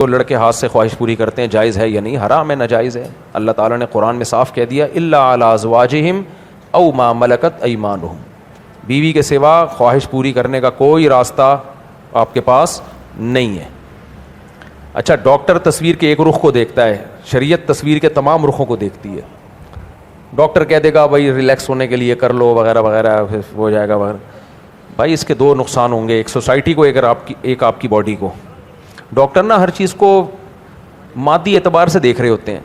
جو لڑکے ہاتھ سے خواہش پوری کرتے ہیں جائز ہے یا نہیں؟ حرام ہے، ناجائز ہے. اللہ تعالیٰ نے قرآن میں صاف کہہ دیا الا علی ازواجہم او ما ملکت ایمانہم. بیوی کے سوا خواہش پوری کرنے کا کوئی راستہ آپ کے پاس نہیں ہے. اچھا، ڈاکٹر تصویر کے ایک رخ کو دیکھتا ہے، شریعت تصویر کے تمام رخوں کو دیکھتی ہے. ڈاکٹر کہہ دے گا بھائی ریلیکس ہونے کے لیے کر لو وغیرہ وغیرہ، ہو جائے گا وغیرہ. بھائی اس کے دو نقصان ہوں گے، ایک سوسائٹی کو، ایک آپ کی باڈی کو. ڈاکٹر نا ہر چیز کو مادی اعتبار سے دیکھ رہے ہوتے ہیں.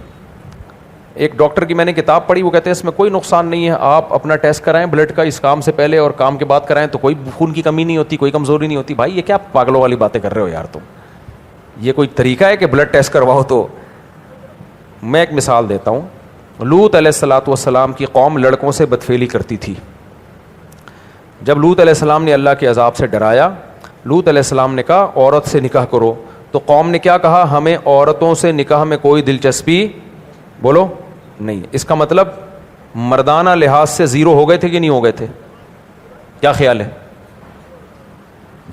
ایک ڈاکٹر کی میں نے کتاب پڑھی، وہ کہتے ہیں اس میں کوئی نقصان نہیں ہے، آپ اپنا ٹیسٹ کرائیں بلڈ کا اس کام سے پہلے اور کام کے بعد کرائیں تو کوئی خون کی کمی نہیں ہوتی، کوئی کمزوری نہیں ہوتی. بھائی یہ کیا پاگلوں والی باتیں کر رہے ہو یار تم؟ یہ کوئی طریقہ ہے کہ بلڈ ٹیسٹ کرواؤ؟ تو میں ایک مثال دیتا ہوں. لوط علیہ الصلوۃ والسلام کی قوم لڑکوں سے بدفعلی کرتی تھی. جب لوط علیہ السلام نے اللہ کے عذاب سے ڈرایا، لوط علیہ السلام نے کہا عورت سے نکاح کرو. تو قوم نے کیا کہا؟ ہمیں عورتوں سے نکاح میں کوئی دلچسپی بولو نہیں. اس کا مطلب مردانہ لحاظ سے زیرو ہو گئے تھے کہ نہیں ہو گئے تھے؟ کیا خیال ہے؟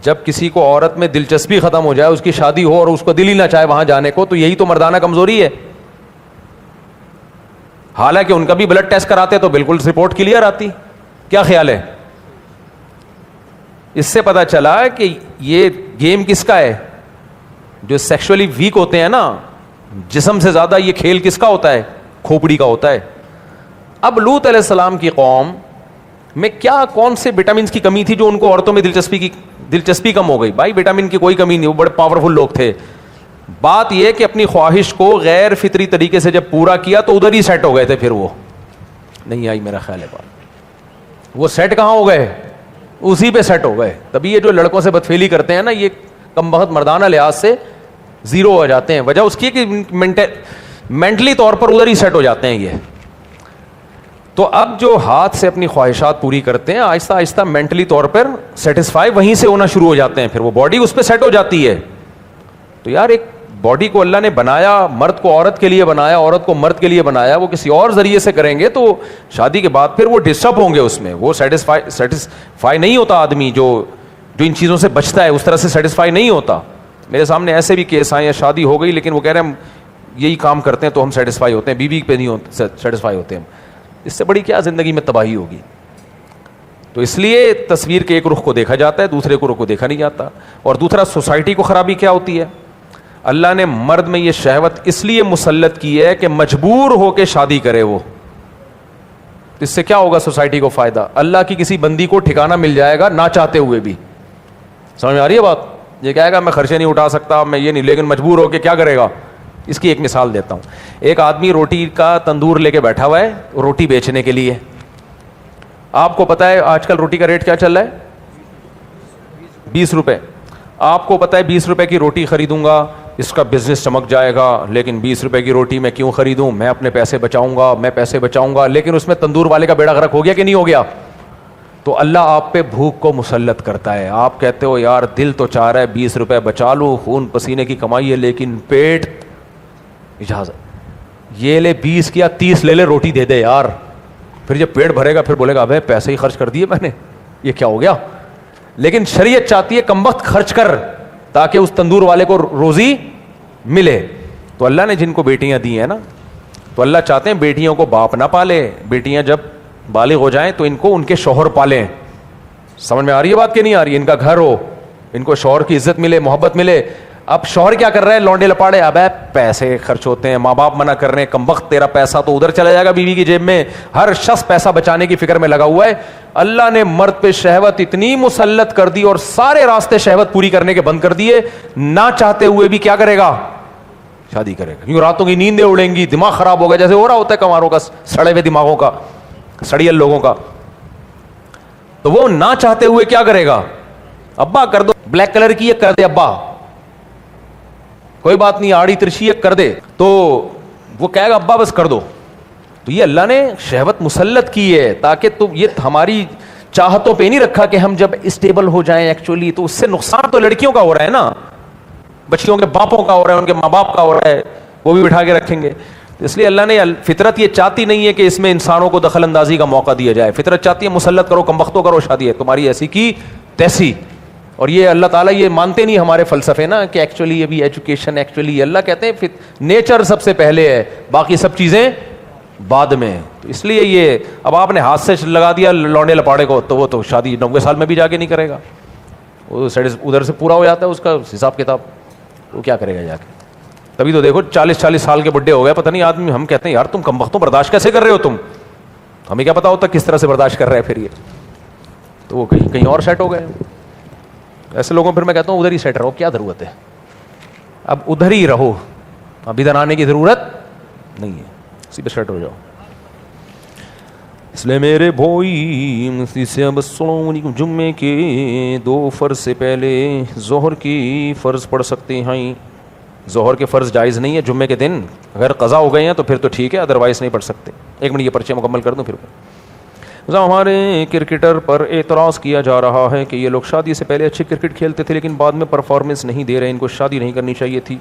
جب کسی کو عورت میں دلچسپی ختم ہو جائے، اس کی شادی ہو اور اس کو دل ہی نہ چاہے وہاں جانے کو، تو یہی تو مردانہ کمزوری ہے. حالانکہ ان کا بھی بلڈ ٹیسٹ کراتے تو بالکل رپورٹ کلیئر آتی. کیا خیال ہے؟ اس سے پتا چلا کہ یہ گیم کس کا ہے؟ جو سیکشولی ویک ہوتے ہیں نا، جسم سے زیادہ یہ کھیل کس کا ہوتا ہے؟ کھوپڑی کا ہوتا ہے. اب لوط علیہ السلام کی قوم میں کیا کون سے وٹامنس کی کمی تھی جو ان کو عورتوں میں دلچسپی کم ہو گئی؟ بھائی وٹامن کی کوئی کمی نہیں، وہ بڑے پاورفل لوگ تھے. بات یہ کہ اپنی خواہش کو غیر فطری طریقے سے جب پورا کیا تو ادھر ہی سیٹ ہو گئے تھے. پھر وہ نہیں آئی میرا خیال ہے بات. وہ سیٹ کہاں ہو گئے؟ اسی پہ سیٹ ہو گئے. تبھی یہ جو لڑکوں سے بدفعلی کرتے ہیں نا، یہ کم بخت مردانہ لحاظ سے زیرو ہو جاتے ہیں. وجہ اس کی کہ مینٹلی طور پر ادھر ہی سیٹ ہو جاتے ہیں یہ. تو اب جو ہاتھ سے اپنی خواہشات پوری کرتے ہیں، آہستہ آہستہ مینٹلی طور پر سیٹسفائی وہیں سے ہونا شروع ہو جاتے ہیں. پھر وہ باڈی اس پہ سیٹ ہو جاتی ہے. تو یار ایک باڈی کو اللہ نے بنایا، مرد کو عورت کے لیے بنایا، عورت کو مرد کے لیے بنایا. وہ کسی اور ذریعے سے کریں گے تو شادی کے بعد پھر وہ ڈسٹرب ہوں گے. اس میں وہ سیٹسفائی نہیں ہوتا. آدمی جو ان چیزوں سے بچتا ہے اس طرح سے سیٹسفائی نہیں ہوتا. میرے سامنے ایسے بھی کیس آئے ہیں، شادی ہو گئی لیکن وہ کہہ رہے ہیں ہم یہی کام کرتے ہیں تو ہم سیٹسفائی ہوتے ہیں، بیوی پہ نہیں سیٹسفائی ہوتے ہم. اس سے بڑی کیا زندگی میں تباہی ہوگی؟ تو اس لیے تصویر کے ایک رخ کو دیکھا جاتا ہے، دوسرے رخ کو دیکھا نہیں جاتا. اور دوسرا سوسائٹی کو خرابی کیا ہوتی ہے؟ اللہ نے مرد میں یہ شہوت اس لیے مسلط کی ہے کہ مجبور ہو کے شادی کرے وہ. اس سے کیا ہوگا سوسائٹی کو فائدہ؟ اللہ کی کسی بندی کو ٹھکانہ مل جائے گا نہ چاہتے ہوئے بھی. سمجھ میں آ رہی ہے بات؟ یہ کہے گا میں خرچے نہیں اٹھا سکتا، میں یہ نہیں، لیکن مجبور ہو کے کیا کرے گا؟ اس کی ایک مثال دیتا ہوں. ایک آدمی روٹی کا تندور لے کے بیٹھا ہوا ہے روٹی بیچنے کے لیے. آپ کو پتا ہے آج کل روٹی کا ریٹ کیا چل رہا ہے؟ 20 روپے. آپ کو پتا ہے 20 روپے کی روٹی خریدوں گا اس کا بزنس چمک جائے گا، لیکن 20 روپے کی روٹی میں کیوں خریدوں؟ میں اپنے پیسے بچاؤں گا. لیکن اس میں تندور والے کا بیڑا غرق ہو گیا کہ نہیں ہو گیا؟ تو اللہ آپ پہ بھوک کو مسلط کرتا ہے. آپ کہتے ہو یار دل تو چاہ رہا ہے 20 روپے بچا لوں، خون پسینے کی کمائی ہے، لیکن پیٹ اجازت یہ لے 20 کیا 30 لے لے روٹی دے دے یار. پھر جب پیٹ بھرے گا پھر بولے گا ابے پیسے ہی خرچ کر دیے میں نے، یہ کیا ہو گیا؟ لیکن شریعت چاہتی ہے کم وقت خرچ کر تاکہ اس تندور والے کو روزی ملے. تو اللہ نے جن کو بیٹیاں دی ہیں نا، تو اللہ چاہتے ہیں بیٹیوں کو باپ نہ پالے، بیٹیاں جب بالغ ہو جائیں تو ان کو ان کے شوہر پالیں. سمجھ میں آ رہی ہے بات کہ نہیں آ رہی؟ ان کا گھر ہو، ان کو شوہر کی عزت ملے، محبت ملے. اب شوہر کیا کر رہا ہے؟ لونڈے لپاڑے، اب پیسے خرچ ہوتے ہیں، ماں باپ منع کر رہے ہیں، کم وقت تیرا پیسہ تو ادھر چلا جائے گا بیوی کی جیب میں. ہر شخص پیسہ بچانے کی فکر میں لگا ہوا ہے. اللہ نے مرد پہ شہوت اتنی مسلط کر دی اور سارے راستے شہوت پوری کرنے کے بند کر دیے. نہ چاہتے ہوئے بھی کیا کرے گا؟ شادی کرے گا. کیوں؟ راتوں کی نیندیں اڑیں گی، دماغ خراب ہوگا، جیسے ہو رہا ہوتا ہے کماروں کا، سڑے ہوئے دماغوں کا، سڑیل لوگوں کا. تو وہ نہ چاہتے ہوئے کیا کرے گا؟ ابا کر دو، بلیک کلر کی کر دے ابا، کوئی بات نہیں، آڑی ترچھی کر دے، تو وہ کہے گا ابا بس کر دو. تو یہ اللہ نے شہوت مسلط کی ہے تاکہ تم، یہ ہماری چاہتوں پہ نہیں رکھا کہ ہم جب اسٹیبل ہو جائیں. ایکچولی تو اس سے نقصان تو لڑکیوں کا ہو رہا ہے نا، بچیوں کے باپوں کا ہو رہا ہے، ان کے ماں باپ کا ہو رہا ہے، وہ بھی بٹھا کے رکھیں گے. اس لیے اللہ نے، فطرت یہ چاہتی نہیں ہے کہ اس میں انسانوں کو دخل اندازی کا موقع دیا جائے. فطرت چاہتی ہے مسلط کرو، کم وقتوں کرو شادی ہے تمہاری ایسی کی تیسی. اور یہ اللہ تعالیٰ یہ مانتے نہیں ہمارے فلسفے نا کہ ایکچولی یہ بھی ایجوکیشن, ایکچولی اللہ کہتے ہیں نیچر سب سے پہلے ہے, باقی سب چیزیں بعد میں. تو اس لیے یہ اب آپ نے ہاتھ سے لگا دیا لونڈے لپاڑے کو, تو وہ تو شادی 90 سال میں بھی جا کے نہیں کرے گا, وہ ادھر سے پورا ہو جاتا ہے اس کا حساب کتاب, وہ کیا کرے گا جا کے. تبھی تو دیکھو 40 سال کے بڈھے ہو گئے, پتہ نہیں آدمی, ہم کہتے ہیں یار تم کم وقتوں برداشت کیسے کر رہے ہو تم, ہمیں کیا پتا ہوتا کس طرح سے برداشت کر رہے ہیں پھر یہ, تو وہ کہیں اور سیٹ ہو گئے. ایسے لوگوں پھر میں کہتا ہوں ادھر ہی سیٹ رہو, کیا ضرورت ہے, اب ادھر ہی رہو, اب ادھر آنے کی ضرورت نہیں ہے, اسی پہ سیٹ ہو جاؤ. اس لیے میرے بھائی السلام علیکم, جمعے کے 2 فرض سے پہلے ظہر کی فرض پڑھ سکتے ہیں. ظہر کے فرض جائز نہیں ہے جمعے کے دن, اگر قضا ہو گئے ہیں تو پھر تو ٹھیک ہے, ادروائز نہیں پڑھ سکتے. ایک منٹ یہ پرچے مکمل کر دوں پھر. ہمارے کرکٹر پر اعتراض کیا جا رہا ہے کہ یہ لوگ شادی سے پہلے اچھی کرکٹ کھیلتے تھے لیکن بعد میں پرفارمنس نہیں دے رہے, ان کو شادی نہیں کرنی چاہیے تھی.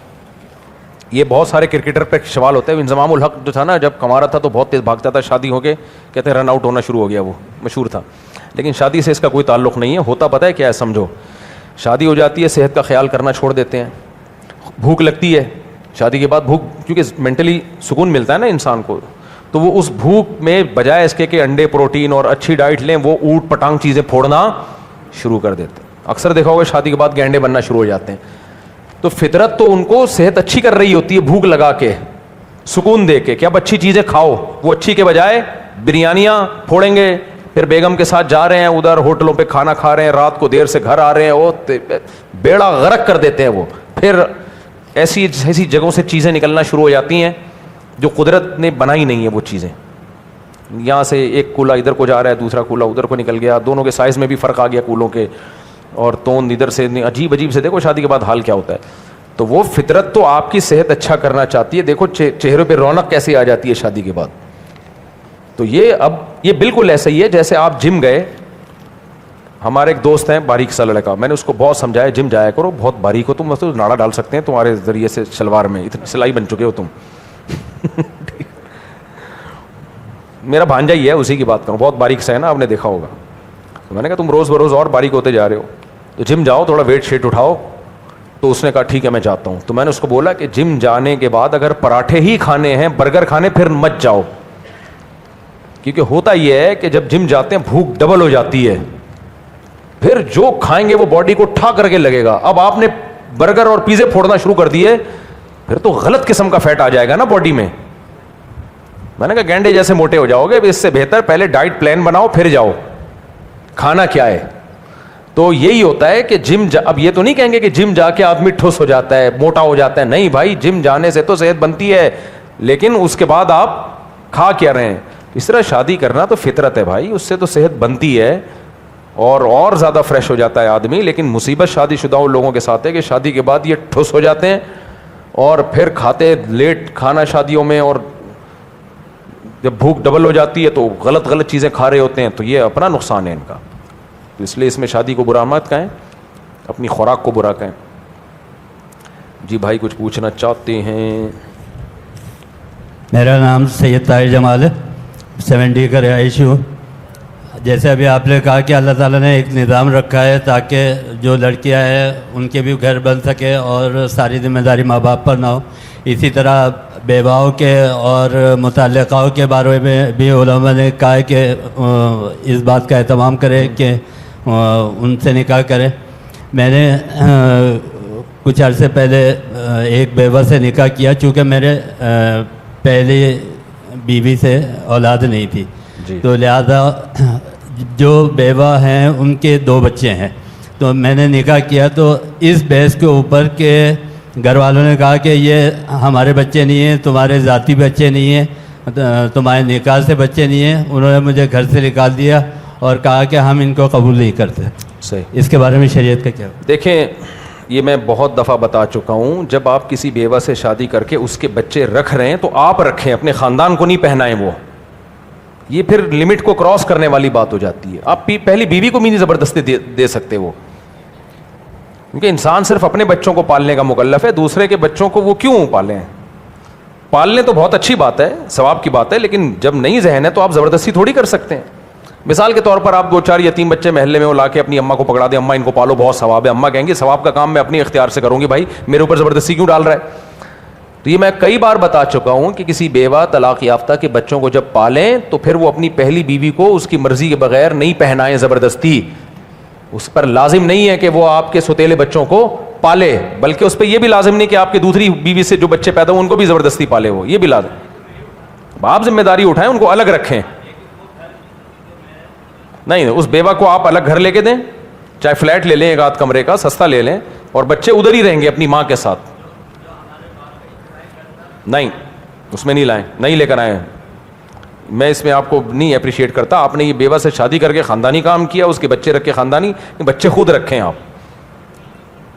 یہ بہت سارے کرکٹر پہ سوال ہوتا ہے. انضمام الحق جو تھا نا, جب کما رہا تھا تو بہت تیز بھاگتا تھا, شادی ہو کے کہتے ہیں رن آؤٹ ہونا شروع ہو گیا, وہ مشہور تھا. لیکن شادی سے اس کا کوئی تعلق نہیں ہے. ہوتا پتہ ہے کیا ہے, سمجھو, شادی ہو جاتی ہے, صحت کا خیال کرنا چھوڑ دیتے ہیں, بھوک لگتی ہے شادی کے بعد, بھوک کیونکہ مینٹلی سکون ملتا ہے نا انسان کو, تو وہ اس بھوک میں بجائے اس کے کہ انڈے پروٹین اور اچھی ڈائٹ لیں, وہ اوٹ پٹانگ چیزیں پھوڑنا شروع کر دیتے ہیں. اکثر دیکھا ہوگا شادی کے بعد گینڈے بننا شروع ہو جاتے ہیں. تو فطرت تو ان کو صحت اچھی کر رہی ہوتی ہے, بھوک لگا کے, سکون دے کے کہ اب اچھی چیزیں کھاؤ, وہ اچھی کے بجائے بریانیاں پھوڑیں گے. پھر بیگم کے ساتھ جا رہے ہیں ادھر ہوٹلوں پہ کھانا کھا رہے ہیں, رات کو دیر سے گھر آ رہے ہیں, وہ بیڑا غرق کر دیتے ہیں. وہ پھر ایسی جگہوں سے چیزیں نکلنا شروع ہو جاتی ہیں جو قدرت نے بنائی نہیں ہے. وہ چیزیں یہاں سے ایک کولا ادھر کو جا رہا ہے, دوسرا کولا ادھر کو نکل گیا, دونوں کے سائز میں بھی فرق آ گیا کولوں کے, اور توند ادھر سے, عجیب سے. دیکھو شادی کے بعد حال کیا ہوتا ہے. تو وہ فطرت تو آپ کی صحت اچھا کرنا چاہتی ہے. دیکھو چہرے پہ رونق کیسے آ جاتی ہے شادی کے بعد. تو یہ بالکل ایسا ہی ہے جیسے آپ جم گئے. ہمارے ایک دوست ہیں باریک سا لڑکا, میں نے اس کو بہت سمجھایا جم جایا کرو, بہت باریک ہو تم, بس ناڑا ڈال سکتے ہیں تمہارے ذریعے سے شلوار میں, اتنی سلائی بن چکے ہو تم. میرا بھانجا ہی ہے, اسی کی بات کروں, بہت باریک سا ہے نا, آپ نے دیکھا ہوگا. تو میں نے کہا تم روز بروز اور باریک ہوتے جا رہے ہو, تو جم جاؤ, تھوڑا ویٹ شیٹ اٹھاؤ. تو اس نے کہا ٹھیک ہے میں جاتا ہوں. تو میں نے اس کو بولا کہ جم جانے کے بعد اگر پراٹھے ہی کھانے ہیں, برگر کھانے, پھر مت جاؤ. کیونکہ ہوتا یہ ہے کہ جب جم جاتے ہیں بھوک ڈبل ہو جاتی ہے, پھر جو کھائیں گے وہ باڈی کو ٹھا کر کے لگے گا. اب آپ نے برگر اور پیزے پھوڑنا شروع کر دیے, پھر تو غلط قسم کا فیٹ آ جائے گا نا باڈی میں. میں نے کہا گینڈے جیسے موٹے ہو جاؤ گے, اس سے بہتر پہلے ڈائٹ پلان بناؤ پھر جاؤ. کھانا کیا ہے, تو یہی ہوتا ہے کہ اب یہ تو نہیں کہیں گے کہ جم جا کے آدمی ٹھوس ہو جاتا ہے, موٹا ہو جاتا ہے. نہیں بھائی, جم جانے سے تو صحت بنتی ہے, لیکن اس کے بعد آپ کھا کیا رہے ہیں. اس طرح شادی کرنا تو فطرت ہے بھائی, اس سے تو صحت بنتی ہے اور زیادہ فریش ہو جاتا ہے آدمی. لیکن مصیبت شادی شدہ لوگوں کے ساتھ ہے کہ شادی کے بعد یہ ٹھوس ہو جاتے ہیں اور پھر کھاتے لیٹ کھانا شادیوں میں, اور جب بھوک ڈبل ہو جاتی ہے تو غلط چیزیں کھا رہے ہوتے ہیں. تو یہ اپنا نقصان ہے ان کا. تو اس لیے اس میں شادی کو برا مت کہیں, اپنی خوراک کو برا کہیں. جی بھائی کچھ پوچھنا چاہتے ہیں؟ میرا نام سید طاہر جمال ہے, 70 کا رہائشی ہوں. جیسے ابھی آپ نے کہا کہ اللہ تعالیٰ نے ایک نظام رکھا ہے تاکہ جو لڑکیاں ہیں ان کے بھی گھر بن سکے اور ساری ذمہ داری ماں باپ پر نہ ہو. اسی طرح بیواؤں کے اور متعلقاؤں کے بارے میں بھی علماء نے کہا ہے کہ اس بات کا اہتمام کرے کہ ان سے نکاح کرے. میں نے کچھ عرصے پہلے ایک بیوہ سے نکاح کیا, چونکہ میرے پہلی بیوی سے اولاد نہیں تھی, تو لہذا جو بیوہ ہیں ان کے 2 بچے ہیں. تو میں نے نکاح کیا تو اس بحث کے اوپر کہ گھر والوں نے کہا کہ یہ ہمارے بچے نہیں ہیں, تمہارے ذاتی بچے نہیں ہیں, تمہارے نکاح سے بچے نہیں ہیں. انہوں نے مجھے گھر سے نکال دیا اور کہا کہ ہم ان کو قبول نہیں کرتے. صحیح. اس کے بارے میں شریعت کا کیا؟ دیکھیں, یہ میں بہت دفعہ بتا چکا ہوں, جب آپ کسی بیوہ سے شادی کر کے اس کے بچے رکھ رہے ہیں تو آپ رکھیں, اپنے خاندان کو نہیں پہنائیں. وہ یہ پھر لمٹ کو کراس کرنے والی بات ہو جاتی ہے. آپ پہلی بیوی کو بھی نہیں زبردستی دے سکتے وہ, کیونکہ انسان صرف اپنے بچوں کو پالنے کا مکلف ہے, دوسرے کے بچوں کو وہ کیوں پالیں؟ پالنے تو بہت اچھی بات ہے, ثواب کی بات ہے, لیکن جب نہیں ذہن ہے تو آپ زبردستی تھوڑی کر سکتے ہیں. مثال کے طور پر آپ 2-4 یتیم بچے محلے میں وہ لا کے اپنی اماں کو پکڑا دیں, اماں ان کو پالو, بہت ثواب ہے. اماں کہیں گی ثواب کا کام میں اپنی اختیار سے کروں گی, بھائی میرے اوپر زبردستی کیوں ڈال رہا ہے. تو یہ میں کئی بار بتا چکا ہوں کہ کسی بیوہ طلاق یافتہ کے بچوں کو جب پالیں تو پھر وہ اپنی پہلی بیوی کو اس کی مرضی کے بغیر نہیں پہنائیں زبردستی. اس پر لازم نہیں ہے کہ وہ آپ کے سوتیلے بچوں کو پالے, بلکہ اس پہ یہ بھی لازم نہیں کہ آپ کی دوسری بیوی سے جو بچے پیدا ہوں ان کو بھی زبردستی پالے. وہ یہ بھی لازم, آپ ذمہ داری اٹھائیں, ان کو الگ رکھیں. نہیں, اس بیوہ کو آپ الگ گھر لے کے دیں, چاہے فلیٹ لے لیں ایک آدھ کمرے کا سستا لے لیں, اور بچے ادھر ہی رہیں گے اپنی ماں کے ساتھ. نہیں, اس میں نہیں لائیں, نہیں لے کر آئیں. میں اس میں آپ کو نہیں اپریشیٹ کرتا. آپ نے یہ بیوہ سے شادی کر کے خاندانی کام کیا, اس کے بچے رکھ کے خاندانی, بچے خود رکھیں آپ.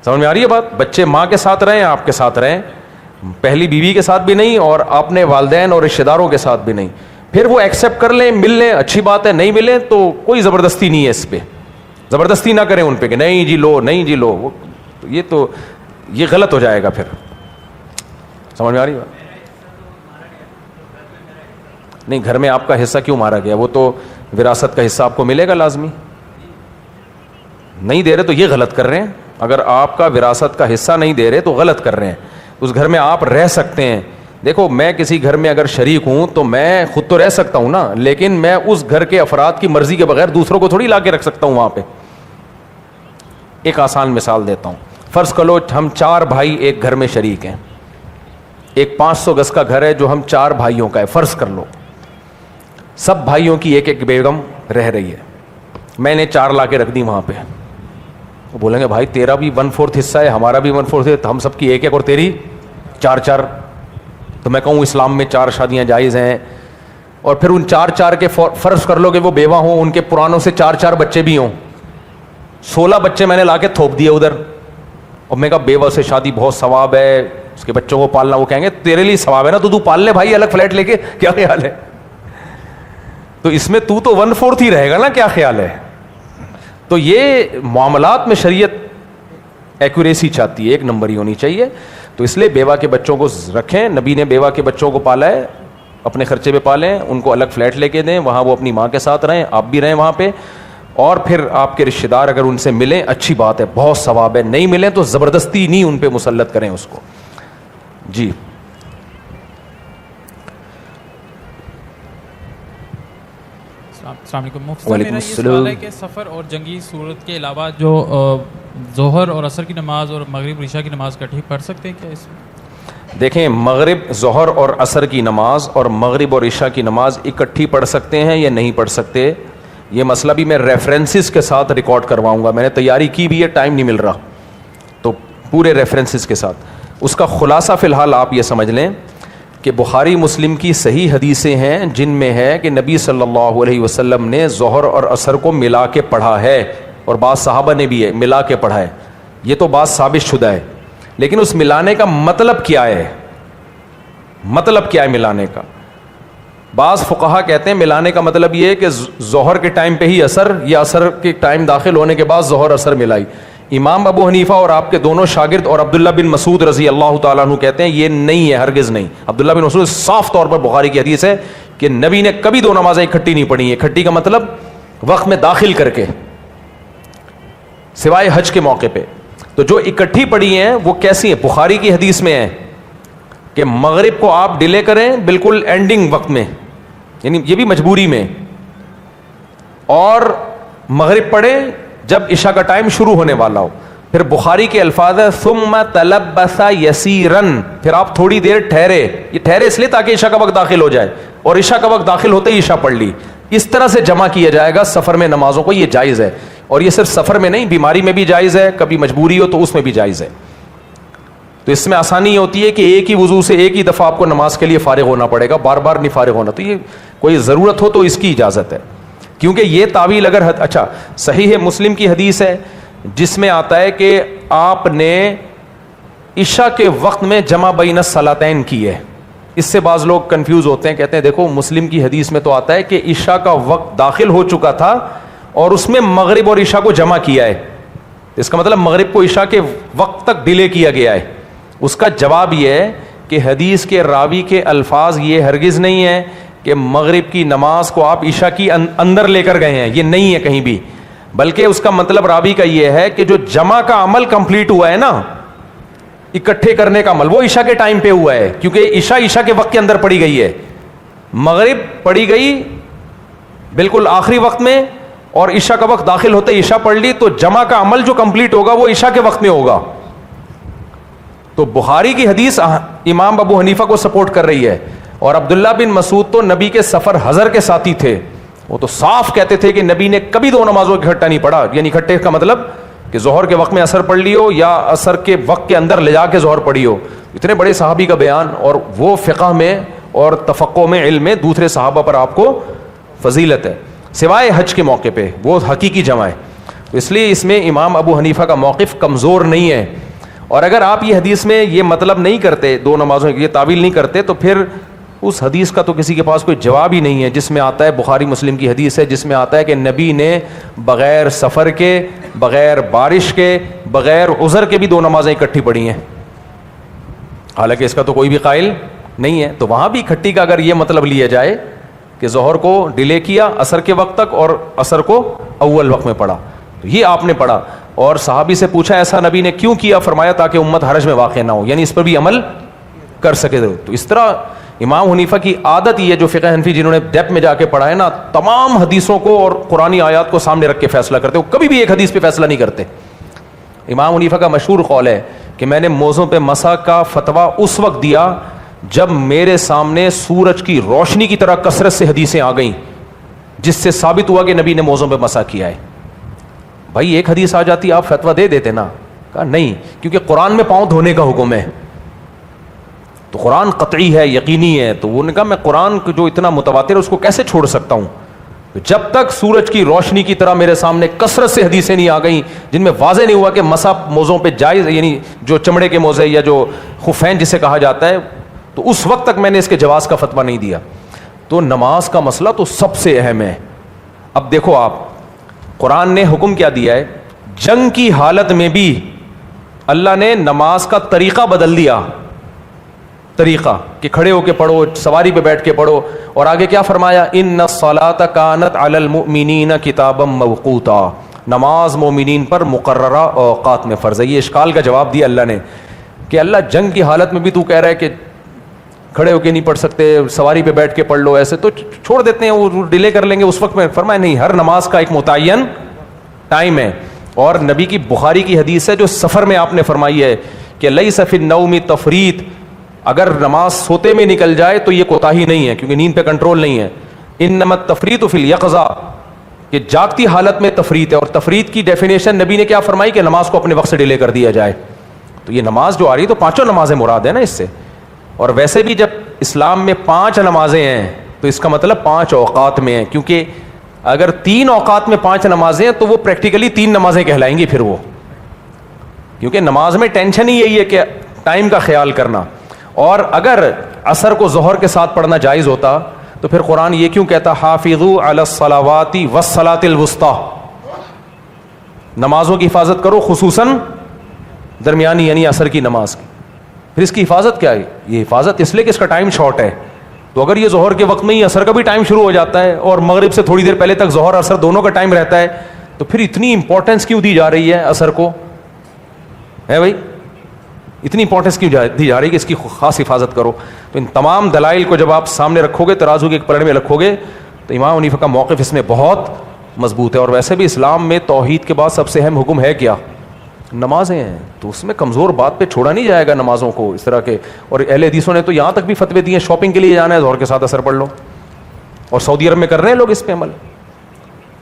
سمجھ میں آ رہی ہے بات؟ بچے ماں کے ساتھ رہیں, آپ کے ساتھ رہیں, پہلی بیوی کے ساتھ بھی نہیں اور اپنے والدین اور رشتہ داروں کے ساتھ بھی نہیں. پھر وہ ایکسیپٹ کر لیں, مل لیں, اچھی بات ہے. نہیں ملیں تو کوئی زبردستی نہیں ہے اس پہ, زبردستی نہ کریں ان پہ کہ نہیں جی لو, نہیں جی لو. یہ غلط ہو جائے گا پھر. سمجھ میں آ رہی بات؟ نہیں, گھر میں آپ کا حصہ کیوں مارا گیا؟ وہ تو وراثت کا حصہ آپ کو ملے گا لازمی. نہیں دے رہے تو یہ غلط کر رہے ہیں. اگر آپ کا وراثت کا حصہ نہیں دے رہے تو غلط کر رہے ہیں. اس گھر میں آپ رہ سکتے ہیں. دیکھو, میں کسی گھر میں اگر شریک ہوں تو میں خود تو رہ سکتا ہوں نا, لیکن میں اس گھر کے افراد کی مرضی کے بغیر دوسروں کو تھوڑی لا کے رکھ سکتا ہوں وہاں پہ. ایک آسان مثال دیتا ہوں. فرض کر لو ہم 4 بھائی ایک گھر میں شریک ہیں. ایک 500 گز کا گھر ہے جو ہم 4 بھائیوں کا ہے. فرض کر لو سب بھائیوں کی ایک ایک بیگم رہ رہی ہے. میں نے 4 لا کے رکھ دی وہاں پہ. وہ بولیں گے بھائی تیرا بھی 1/4 حصہ ہے, ہمارا بھی 1/4 ہے, ہم سب کی ایک ایک اور تیری 4. تو میں کہوں اسلام میں 4 شادیاں جائز ہیں. اور پھر ان 4 کے فرض کر لو کہ وہ بیوہ ہوں, ان کے پرانوں سے 4 بچے بھی ہوں. 16 بچے میں نے لا کے تھوپ دیے ادھر. اور میں کہا بیوہ سے شادی بہت ثواب ہے, اس کے بچوں کو پالنا. وہ کہیں گے تیرے لیے ثواب ہے نا, تو پال لے بھائی الگ فلیٹ لے کے, کیا خیال ہے؟ تو اس میں تو 1/4 ہی رہے گا نا, کیا خیال ہے؟ تو یہ معاملات میں شریعت ایکوریسی چاہتی ہے, 1 نمبر ہی ہونی چاہیے. تو اس لیے بیوہ کے بچوں کو رکھیں. نبی نے بیوہ کے بچوں کو پالا ہے, اپنے خرچے پہ پالیں, ان کو الگ فلیٹ لے کے دیں, وہاں وہ اپنی ماں کے ساتھ رہیں, آپ بھی رہیں وہاں پہ. اور پھر آپ کے رشتہ دار اگر ان سے ملیں اچھی بات ہے, بہت ثواب ہے. نہیں ملیں تو زبردستی نہیں ان پہ مسلط کریں اس کو. جی السلام علیکم. مفتی صاحب میرا یہ سوال ہے کہ سفر اور جنگی صورت کے علاوہ جو ظہر اور عصر کی نماز اور مغرب اور عشاء کی نماز اکٹھی پڑھ سکتے ہیں کیا اس میں؟ دیکھیں, مغرب, ظہر اور عصر کی نماز اور مغرب اور عشاء کی نماز اکٹھی پڑھ سکتے ہیں یا نہیں پڑھ سکتے, یہ مسئلہ بھی میں ریفرنسز کے ساتھ ریکارڈ کرواؤں گا. میں نے تیاری کی بھی ہے, ٹائم نہیں مل رہا, تو پورے ریفرنسز کے ساتھ. اس کا خلاصہ فی الحال آپ یہ سمجھ لیں کہ بخاری مسلم کی صحیح حدیثیں ہیں جن میں ہے کہ نبی صلی اللہ علیہ وسلم نے ظہر اور عصر کو ملا کے پڑھا ہے, اور بعض صحابہ نے بھی ہے ملا کے پڑھا ہے. یہ تو بات ثابت شدہ ہے. لیکن اس ملانے کا مطلب کیا ہے؟ مطلب کیا ہے ملانے کا؟ بعض فقہا کہتے ہیں ملانے کا مطلب یہ ہے کہ ظہر کے ٹائم پہ ہی عصر, یا عصر کے ٹائم داخل ہونے کے بعد ظہر عصر ملائی. امام ابو حنیفہ اور آپ کے دونوں شاگرد اور عبداللہ بن مسعود رضی اللہ تعالیٰ عنہ کہتے ہیں یہ نہیں ہے, ہرگز نہیں. عبداللہ بن مسعود صاف طور پر بخاری کی حدیث ہے کہ نبی نے کبھی 2 نمازیں اکٹھی نہیں پڑھی ہیں. اکٹھی کا مطلب وقت میں داخل کر کے, سوائے حج کے موقع پہ. تو جو اکٹھی پڑھی ہیں وہ کیسی ہیں؟ بخاری کی حدیث میں ہے کہ مغرب کو آپ ڈیلے کریں بالکل اینڈنگ وقت میں, یعنی یہ بھی مجبوری میں, اور مغرب پڑھیں جب عشاء کا ٹائم شروع ہونے والا ہو. پھر بخاری کے الفاظ ہے ثم تلبس یسیرن, پھر آپ تھوڑی دیر ٹھہرے. یہ ٹھہرے اس لیے تاکہ عشاء کا وقت داخل ہو جائے, اور عشاء کا وقت داخل ہوتے ہی عشاء پڑھ لی. اس طرح سے جمع کیا جائے گا سفر میں نمازوں کو, یہ جائز ہے. اور یہ صرف سفر میں نہیں, بیماری میں بھی جائز ہے, کبھی مجبوری ہو تو اس میں بھی جائز ہے. تو اس میں آسانی ہوتی ہے کہ ایک ہی وضو سے ایک ہی دفعہ آپ کو نماز کے لیے فارغ ہونا پڑے گا, بار بار نہیں فارغ ہونا. تو یہ کوئی ضرورت ہو تو اس کی اجازت ہے, کیونکہ یہ تعویل اگر اچھا صحیح مسلم کی حدیث ہے جس میں آتا ہے کہ آپ نے عشاء کے وقت میں جمع بین الصلاتین کی ہے. اس سے بعض لوگ کنفیوز ہوتے ہیں, کہتے ہیں دیکھو مسلم کی حدیث میں تو آتا ہے کہ عشاء کا وقت داخل ہو چکا تھا اور اس میں مغرب اور عشاء کو جمع کیا ہے. اس کا مطلب مغرب کو عشاء کے وقت تک ڈیلے کیا گیا ہے. اس کا جواب یہ ہے کہ حدیث کے راوی کے الفاظ یہ ہرگز نہیں ہے کہ مغرب کی نماز کو آپ عشاء کی اندر لے کر گئے ہیں، یہ نہیں ہے کہیں بھی، بلکہ اس کا مطلب راوی کا یہ ہے کہ جو جمع کا عمل کمپلیٹ ہوا ہے نا، اکٹھے کرنے کا عمل، وہ عشاء کے ٹائم پہ ہوا ہے، کیونکہ عشاء کے وقت کے اندر پڑھی گئی ہے، مغرب پڑھی گئی بالکل آخری وقت میں، اور عشاء کا وقت داخل ہوتے عشاء پڑھ لی، تو جمع کا عمل جو کمپلیٹ ہوگا وہ عشاء کے وقت میں ہوگا. تو بخاری کی حدیث امام ابو حنیفہ کو سپورٹ کر رہی ہے. اور عبداللہ بن مسعود تو نبی کے سفر حضر کے ساتھی تھے، وہ تو صاف کہتے تھے کہ نبی نے کبھی دو نمازوں اکٹھا نہیں پڑھا، یعنی اکٹھے کا مطلب کہ ظہر کے وقت میں عصر پڑھ لی ہو یا عصر کے وقت کے اندر لے جا کے ظہر پڑھی ہو. اتنے بڑے صحابی کا بیان، اور وہ فقہ میں اور تفقہ میں علم میں دوسرے صحابہ پر آپ کو فضیلت ہے، سوائے حج کے موقع پہ، وہ حقیقی جمع ہے. تو اس لیے اس میں امام ابو حنیفہ کا موقف کمزور نہیں ہے. اور اگر آپ یہ حدیث میں یہ مطلب نہیں کرتے، دو نمازوں کی یہ تعویل نہیں کرتے، تو پھر اس حدیث کا تو کسی کے پاس کوئی جواب ہی نہیں ہے جس میں آتا ہے، بخاری مسلم کی حدیث ہے جس میں آتا ہے کہ نبی نے بغیر سفر کے، بغیر بارش کے، بغیر عذر کے بھی دو نمازیں اکٹھی پڑھی ہیں، حالانکہ اس کا تو کوئی بھی قائل نہیں ہے. تو وہاں بھی اکٹھی کا اگر یہ مطلب لیا جائے کہ ظہر کو ڈیلے کیا عصر کے وقت تک اور عصر کو اول وقت میں پڑھا، تو یہ آپ نے پڑھا. اور صحابی سے پوچھا ایسا نبی نے کیوں کیا؟ فرمایا تاکہ امت حرج میں واقع نہ ہو، یعنی اس پر بھی عمل کر سکے. تو اس طرح امام حنیفہ کی عادت یہ، جو فقہ حنفی جنہوں نے ڈیپ میں جا کے پڑھا ہے نا، تمام حدیثوں کو اور قرآنی آیات کو سامنے رکھ کے فیصلہ کرتے، وہ کبھی بھی ایک حدیث پہ فیصلہ نہیں کرتے. امام حنیفہ کا مشہور قول ہے کہ میں نے موزوں پہ مسح کا فتویٰ اس وقت دیا جب میرے سامنے سورج کی روشنی کی طرح کثرت سے حدیثیں آ گئیں جس سے ثابت ہوا کہ نبی نے موزوں پہ مسح کیا ہے. بھائی ایک حدیث آ جاتی آپ فتویٰ دے دیتے نا، کہا نہیں، کیونکہ قرآن میں پاؤں دھونے کا حکم ہے، تو قرآن قطعی ہے، یقینی ہے. تو انہوں نے کہا میں قرآن جو اتنا متواتر ہے اس کو کیسے چھوڑ سکتا ہوں؟ جب تک سورج کی روشنی کی طرح میرے سامنے کثرت سے حدیثیں نہیں آ گئیں جن میں واضح نہیں ہوا کہ مسح موزوں پہ جائز، یعنی جو چمڑے کے موزے یا جو خفین جسے کہا جاتا ہے، تو اس وقت تک میں نے اس کے جواز کا فتویٰ نہیں دیا. تو نماز کا مسئلہ تو سب سے اہم ہے. اب دیکھو آپ، قرآن نے حکم کیا دیا ہے، جنگ کی حالت میں بھی اللہ نے نماز کا طریقہ بدل دیا، طریقہ کہ کھڑے ہو کے پڑھو، سواری پہ بیٹھ کے پڑھو. اور آگے کیا فرمایا؟ ان الصلاۃ کانت علی المؤمنین کتابا موقوتا، نماز مومنین پر مقررہ اوقات میں فرض ہے. یہ اشکال کا جواب دیا اللہ نے کہ اللہ جنگ کی حالت میں بھی تو کہہ رہا ہے کہ کھڑے ہو کے نہیں پڑھ سکتے، سواری پہ بیٹھ کے پڑھ لو، ایسے تو چھوڑ دیتے ہیں، وہ ڈیلے کر لیں گے اس وقت میں. فرمایا نہیں، ہر نماز کا ایک متعین ٹائم ہے. اور نبی کی بخاری کی حدیث ہے جو سفر میں آپ نے فرمائی ہے کہ لیس فی النوم تفریط، اگر نماز سوتے میں نکل جائے تو یہ کوتاہی نہیں ہے کیونکہ نیند پہ کنٹرول نہیں ہے. انما التفریط فی الیقظہ، کہ جاگتی حالت میں تفریط ہے. اور تفریط کی ڈیفینیشن نبی نے کیا فرمائی کہ نماز کو اپنے وقت سے ڈیلے کر دیا جائے. تو یہ نماز جو آ رہی ہے تو پانچوں نمازیں مراد ہے نا اس سے. اور ویسے بھی جب اسلام میں 5 نمازیں ہیں تو اس کا مطلب 5 اوقات میں ہیں، کیونکہ اگر 3 اوقات میں 5 نمازیں ہیں تو وہ پریکٹیکلی 3 نمازیں کہلائیں گی پھر وہ، کیونکہ نماز میں ٹینشن ہی یہی ہے کہ ٹائم کا خیال کرنا. اور اگر عصر کو ظہر کے ساتھ پڑھنا جائز ہوتا تو پھر قرآن یہ کیوں کہتا حافظوا علی الصلوات والصلاۃ الوسطی، نمازوں کی حفاظت کرو خصوصاً درمیانی یعنی عصر کی نماز کی. پھر اس کی حفاظت کیا ہے؟ یہ حفاظت اس لیے کہ اس کا ٹائم شارٹ ہے. تو اگر یہ ظہر کے وقت میں ہی عصر کا بھی ٹائم شروع ہو جاتا ہے اور مغرب سے تھوڑی دیر پہلے تک ظہر عصر دونوں کا ٹائم رہتا ہے، تو پھر اتنی امپورٹنس کیوں دی جا رہی ہے عصر کو؟ ہے بھائی، اتنی امپورٹنس کیوں دی جا رہی ہے کہ اس کی خاص حفاظت کرو. تو ان تمام دلائل کو جب آپ سامنے رکھو گے، ترازو کے ایک پلڑے میں رکھو گے، تو امام حنیفہ کا موقف اس میں بہت مضبوط ہے. اور ویسے بھی اسلام میں توحید کے بعد سب سے اہم حکم ہے کیا؟ نمازیں ہیں. تو اس میں کمزور بات پہ چھوڑا نہیں جائے گا نمازوں کو اس طرح کے. اور اہل حدیثوں نے تو یہاں تک بھی فتوے دیے شاپنگ کے لیے جانا ہے ظہر کے ساتھ عصر پڑھ لو. اور سعودی عرب میں کر رہے ہیں لوگ اس پہ عمل،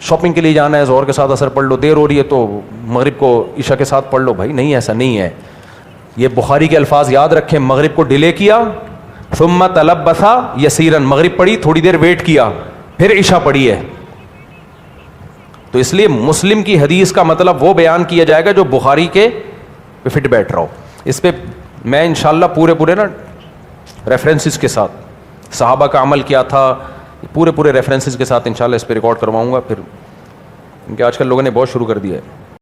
شاپنگ کے لیے جانا ہے ظہر کے ساتھ عصر پڑھ لو، دیر ہو رہی ہے تو مغرب کو عشاء کے ساتھ پڑھ لو. بھائی نہیں، ایسا نہیں ہے. یہ بخاری کے الفاظ یاد رکھیں، مغرب کو ڈیلے کیا، ثم تلبث یسیرا، مغرب پڑھی تھوڑی دیر ویٹ کیا، پھر عشاء پڑھی ہے. تو اس لیے مسلم کی حدیث کا مطلب وہ بیان کیا جائے گا جو بخاری کے پہ فٹ بیٹھ رہا ہو. اس پہ میں انشاءاللہ پورے نا ریفرنسز کے ساتھ صحابہ کا عمل کیا تھا، پورے ریفرنسز کے ساتھ انشاءاللہ اس پہ ریکارڈ کرواؤں گا. پھر کیونکہ آج کل لوگوں نے بہت شروع کر دیا ہے.